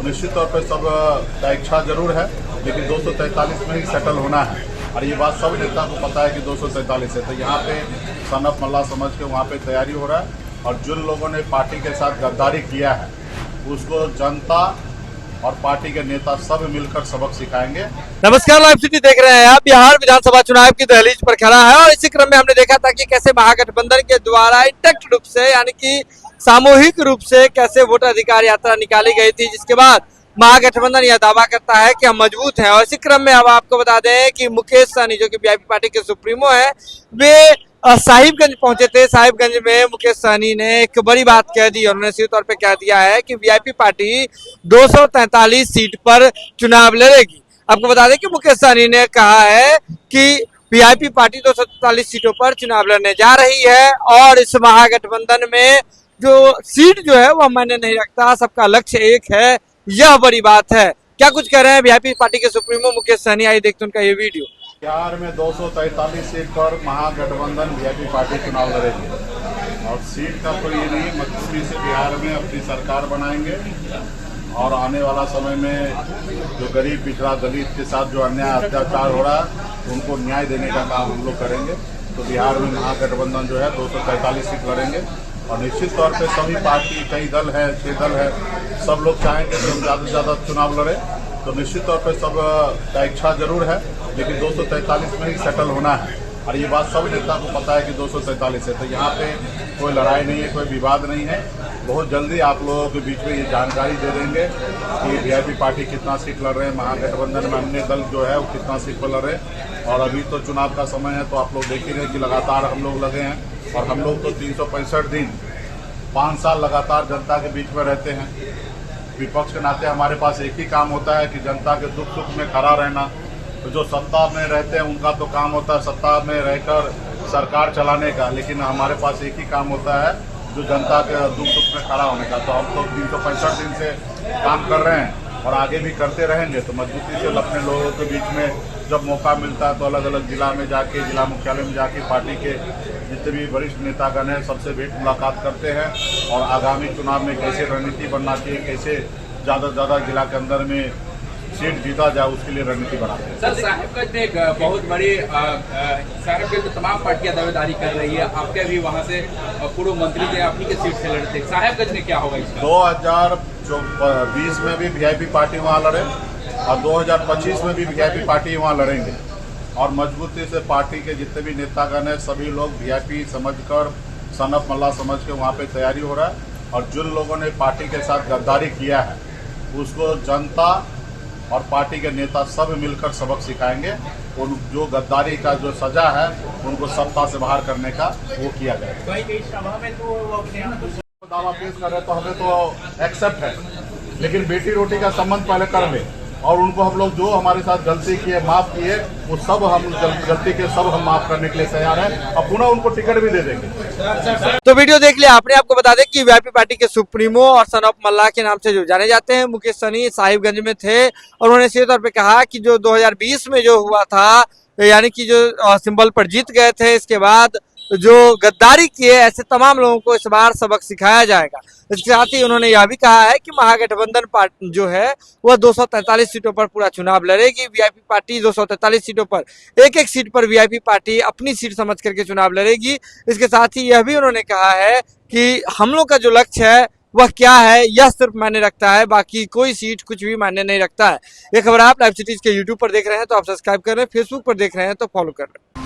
निश्चित तौर पर सब का इच्छा जरूर है, लेकिन 243 में ही सेटल होना है। और ये बात सब नेता को पता है कि 243 है, तो यहाँ पे सनफ मल्ला समझ के वहाँ पे तैयारी हो रहा है। और जिन लोगों ने पार्टी के साथ गद्दारी किया है उसको जनता और पार्टी के नेता सब मिलकर सबक सिखाएंगे। नमस्कार, लाइव सिटी देख रहे हैं आप। बिहार विधानसभा चुनाव की दहलीज पर खड़ा है और इसी क्रम में हमने देखा था कि कैसे महागठबंधन के द्वारा इंटेक्ट रूप से यानी कि सामूहिक रूप से कैसे वोटर अधिकार यात्रा निकाली गई थी, जिसके बाद महागठबंधन यह दावा करता है कि हम मजबूत हैं। और इसी क्रम में अब आपको बता दें कि मुकेश सहनी जो कि वीआईपी पार्टी के सुप्रीमो है, वे साहिबगंज पहुंचे थे। साहिबगंज में मुकेश सहनी ने एक बड़ी बात कह दी और उन्होंने सीधे तौर पे कह दिया है कि वीआईपी पार्टी 243 सीट पर चुनाव लड़ेगी। आपको बता दें कि मुकेश सहनी ने कहा है कि वीआईपी पार्टी 243 सीटों पर चुनाव लड़ने जा रही है और इस महागठबंधन में जो सीट जो है वह मायने नहीं रखता, सबका लक्ष्य एक है। यह बड़ी बात है। क्या कुछ कह रहे हैं वीआईपी पार्टी के सुप्रीमो मुकेश सहनी, आइए देखते हैं उनका ये वीडियो। बिहार में 243 सीट पर महागठबंधन वीआईपी पार्टी चुनाव लड़ेगी और सीट का तो ये नहीं, मजबूती से बिहार में अपनी सरकार बनाएंगे और आने वाला समय में जो गरीब पिछड़ा दलित के साथ जो अन्याय अत्याचार हो रहा है उनको न्याय देने का काम हम लोग करेंगे। तो बिहार में महागठबंधन जो है 243 सीट लड़ेंगे और निश्चित तौर पे सभी पार्टी, कई दल है, 6 दल है, सब लोग चाहेंगे कि हम ज़्यादा से ज़्यादा चुनाव लड़े। तो निश्चित तौर पे सब का इच्छा जरूर है, लेकिन 243 में ही सेटल होना है। और ये बात सब नेता को पता है कि 243 है, तो यहाँ पे कोई लड़ाई नहीं है, कोई विवाद नहीं है। बहुत जल्दी आप लोगों के बीच में ये जानकारी दे देंगे कि वीआईपी पार्टी कितना सीट लड़ रहे हैं, महागठबंधन में अन्य दल जो है वो कितना सीट पर लड़ रहे हैं। और अभी तो चुनाव का समय है, तो आप लोग देख ही रहे कि लगातार हम लोग लगे हैं और हम लोग तो 365 दिन 5 साल लगातार जनता के बीच में रहते हैं। विपक्ष के नाते हमारे पास एक ही काम होता है कि जनता के दुख सुख में खड़ा रहना। तो जो सत्ता में रहते हैं उनका तो काम होता है सत्ता में रहकर सरकार चलाने का, लेकिन हमारे पास एक ही काम होता है जो जनता के दुख सुख में खड़ा होने का। तो हम तो 365 दिन से काम कर रहे हैं और आगे भी करते रहेंगे। तो मजबूती से अपने लोगों के बीच में जब मौका मिलता है तो अलग अलग जिला में जाके, जिला मुख्यालय में जाके पार्टी के जितने भी वरिष्ठ नेतागण हैं सबसे भेंट मुलाकात करते हैं और आगामी चुनाव में कैसे रणनीति बनना चाहिए, कैसे ज़्यादा से ज़्यादा जिला के अंदर में सीट जीता जाए, उसके लिए रणनीति बनाते हैं। सर, साहिबगंज में एक बहुत बड़ी साहिबगंज में तमाम पार्टियां दावेदारी कर रही है, आपके भी वहां से पूर्व मंत्री थे, अपनी के सीट से लड़ते। साहिबगंज में क्या होगा इसका? 2020 में भी वीआईपी पार्टी वहाँ लड़े और 2025 में भी वीआईपी पार्टी वहाँ लड़ेंगे और मजबूती से पार्टी के जितने भी नेतागण हैं सभी लोग वीआईपी समझकर, सनफ मल्ला समझ के वहाँ पे तैयारी हो रहा है। और जिन लोगों ने पार्टी के साथ गद्दारी किया है उसको जनता और पार्टी के नेता सब मिलकर सबक सिखाएंगे। उन जो गद्दारी का जो सजा है उनको सत्ता से बाहर करने का वो किया जाएगा। दावा पेश कर रहे तो हमें तो एक्सेप्ट है, लेकिन बेटी रोटी का संबंध पहले कर ले और उनको हम लोग जो हमारे साथ गलती किए, माफ किए, वो सब हम गलती के सब हम माफ करने के लिए तैयार हैं और पुनः उनको टिकट भी दे देंगे। तो वीडियो देख लिया आपने। आपको बता दें कि वीआईपी पार्टी के सुप्रीमो और सन ऑफ मल्ला के नाम से जो जाने जाते हैं मुकेश सहनी साहिबगंज में थे और उन्होंने सीधे तौर पे कहा कि जो 2020 में जो हुआ था, यानी कि जो सिंबल पर जीत गए थे, इसके बाद जो गद्दारी किए ऐसे तमाम लोगों को इस बार सबक सिखाया जाएगा। इसके साथ ही उन्होंने यह भी कहा है कि महागठबंधन पार्टी जो है वह 243 सीटों पर पूरा चुनाव लड़ेगी। वीआईपी पार्टी 243 सीटों पर एक एक सीट पर वीआईपी पार्टी अपनी सीट समझ करके चुनाव लड़ेगी। इसके साथ ही यह भी उन्होंने कहा है कि हम लोग का जो लक्ष्य है वह क्या है, यह सिर्फ मायने रखता है, बाकी कोई सीट कुछ भी मायने नहीं रखता है। ये खबर आप लाइव सिटीज के यूट्यूब पर देख रहे हैं तो आप सब्सक्राइब कर रहे हैं, फेसबुक पर देख रहे हैं तो फॉलो कर रहे हैं।